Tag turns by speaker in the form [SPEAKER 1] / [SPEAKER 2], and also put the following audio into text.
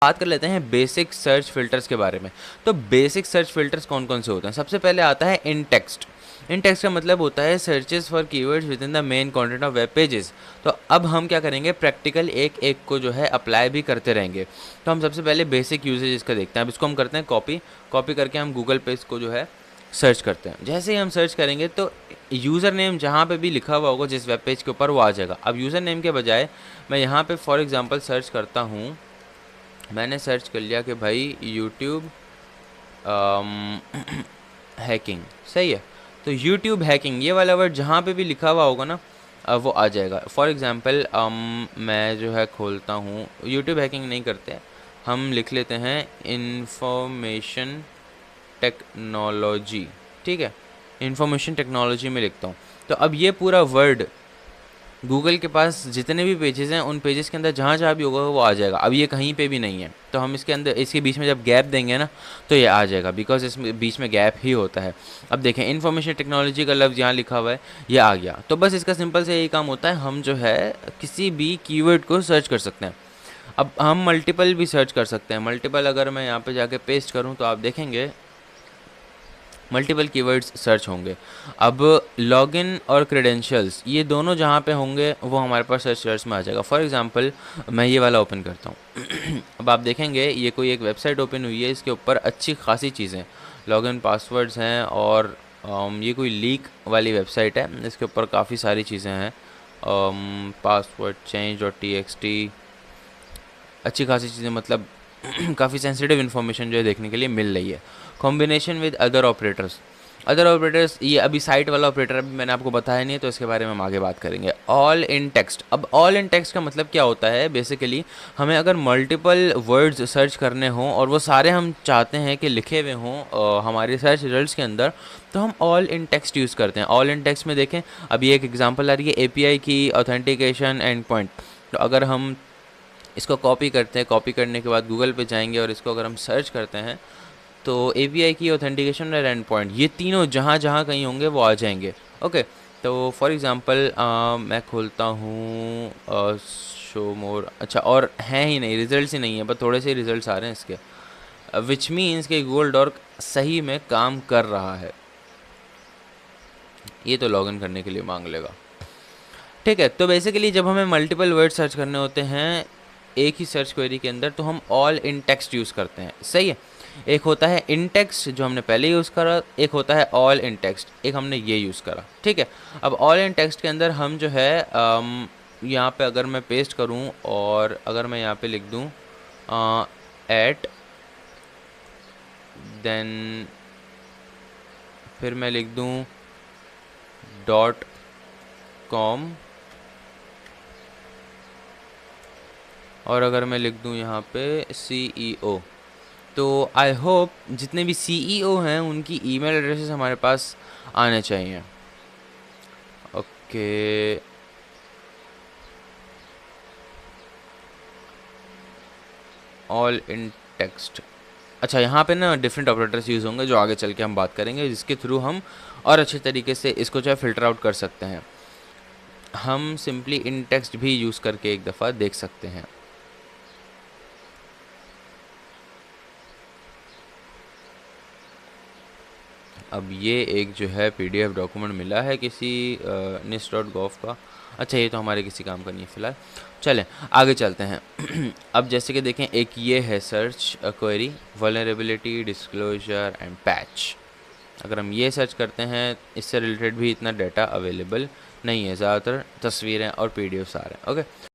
[SPEAKER 1] बात कर लेते हैं बेसिक सर्च फिल्टर्स के बारे में। तो बेसिक सर्च फिल्टर्स कौन कौन से होते हैं? सबसे पहले आता है इन टेक्स्ट। इन टेक्स्ट का मतलब होता है searches for keywords with in the main content of web pages. तो अब हम क्या करेंगे, प्रैक्टिकल एक एक को जो है अप्लाई भी करते रहेंगे। तो हम सबसे पहले बेसिक यूजेज इसका देखते हैं। अब इसको हम करते हैं कॉपी। कॉपी करके हम गूगल पे इसको जो है सर्च करते हैं। जैसे ही हम सर्च करेंगे तो यूज़र नेम जहाँ पे भी लिखा हुआ होगा जिस वेब पेज के ऊपर, वो आ जाएगा। अब यूज़र नेम के बजाय मैं यहाँ पे फॉर एग्जांपल सर्च करता हूँ। मैंने सर्च कर लिया कि भाई यूट्यूब हैकिंग, सही है। तो यूट्यूब हैकिंग ये वाला वर्ड जहाँ पे भी लिखा हुआ होगा ना, वो आ जाएगा। फॉर एग्ज़ाम्पल मैं जो है खोलता हूँ, यूट्यूब हैकिंग नहीं करते, हम लिख लेते हैं इंफॉर्मेशन टेक्नोलॉजी, ठीक है। इंफॉर्मेशन टेक्नोलॉजी में लिखता हूँ। तो अब ये पूरा वर्ड गूगल के पास जितने भी पेजेस हैं उन पेजेस के अंदर जहाँ जहाँ भी होगा वो आ जाएगा। अब ये कहीं पे भी नहीं है, तो हम इसके अंदर इसके बीच में जब गैप देंगे ना तो ये आ जाएगा, बिकॉज इसमें बीच में गैप ही होता है। अब देखें, इन्फॉर्मेशन टेक्नोलॉजी का लफ्ज़ यहाँ लिखा हुआ है, ये आ गया। तो बस इसका सिंपल से यही काम होता है, हम जो है किसी भी कीवर्ड को सर्च कर सकते हैं। अब हम मल्टीपल भी सर्च कर सकते हैं। मल्टीपल अगर मैं यहाँ पे जाके पेस्ट करूँ तो आप देखेंगे मल्टीपल कीवर्ड्स सर्च होंगे। अब लॉगिन और क्रेडेंशियल्स ये दोनों जहाँ पे होंगे वो हमारे पास सर्च में आ जाएगा। फॉर एग्जांपल मैं ये वाला ओपन करता हूँ। अब आप देखेंगे ये कोई एक वेबसाइट ओपन हुई है, इसके ऊपर अच्छी खासी चीज़ें, लॉगिन पासवर्ड्स हैं, और ये कोई लीक वाली वेबसाइट है, इसके ऊपर काफ़ी सारी चीज़ें हैं। पासवर्ड चेंज और TXT, अच्छी खासी चीज़ें, मतलब काफ़ी सेंसिटिव इन्फॉर्मेशन जो है देखने के लिए मिल रही है। Combination with other operators, other operators ये अभी साइट वाला ऑपरेटर अभी मैंने आपको बताया नहीं है, तो इसके बारे में हम आगे बात करेंगे। ऑल इन टेक्स्ट, अब ऑल इन टेक्स्ट का मतलब क्या होता है? बेसिकली हमें अगर मल्टीपल वर्ड्स सर्च करने हों और वो सारे हम चाहते हैं कि लिखे हुए हों हमारे सर्च रिजल्ट्स के अंदर, तो हम ऑल इन टेक्स्ट यूज़ करते हैं। ऑल इन टेक्स्ट में देखें, अभी एक एग्जांपल आ रही है API की ऑथेंटिकेशन एंड पॉइंट। तो अगर हम इसको कॉपी करते हैं, कॉपी करने के बाद गूगल पे जाएंगे और इसको अगर हम सर्च करते हैं तो API की ऑथेंटिकेशन और एंड पॉइंट ये तीनों जहाँ जहाँ कहीं होंगे वो आ जाएंगे। ओके, तो फॉर एग्जांपल मैं खोलता हूँ शो मोर, अच्छा और हैं ही नहीं, रिजल्ट्स ही नहीं है, बस थोड़े से रिजल्ट्स आ रहे हैं इसके, विच मीन्स कि गूगल डॉक सही में काम कर रहा है। ये तो लॉगिन करने के लिए मांग लेगा, ठीक है। तो बेसिकली जब हमें मल्टीपल वर्ड सर्च करने होते हैं एक ही सर्च क्वेरी के अंदर, तो हम ऑल इन टेक्स्ट यूज़ करते हैं, सही है। एक होता है इन टेक्स्ट जो हमने पहले यूज़ करा, एक होता है ऑल इन टेक्स्ट, एक हमने ये यूज़ करा, ठीक है। अब ऑल इन टेक्स्ट के अंदर हम जो है यहाँ पे अगर मैं पेस्ट करूँ और अगर मैं यहाँ पे लिख दूँ एट, देन फिर मैं लिख दूँ .com, और अगर मैं लिख दूँ यहाँ पे CEO, तो आई होप जितने भी CEO हैं उनकी ईमेल एड्रेसेस हमारे पास आने चाहिए। ओके, ऑल इन टेक्स्ट, अच्छा यहाँ पे ना डिफरेंट ऑपरेटर्स यूज़ होंगे जो आगे चल के हम बात करेंगे, जिसके थ्रू हम और अच्छे तरीके से इसको जो है फ़िल्टर आउट कर सकते हैं। हम सिंपली इन टेक्स्ट भी यूज़ करके एक दफ़ा देख सकते हैं। अब ये एक जो है PDF डॉक्यूमेंट मिला है किसी NIST.gov का। अच्छा, ये तो हमारे किसी काम का नहीं है फ़िलहाल, चलें आगे चलते हैं। अब जैसे कि देखें, एक ये है search query, vulnerability disclosure and patch. अगर हम ये सर्च करते हैं, इससे रिलेटेड भी इतना डाटा अवेलेबल नहीं है, ज़्यादातर तस्वीरें और PDFs आ रहे हैं। ओके,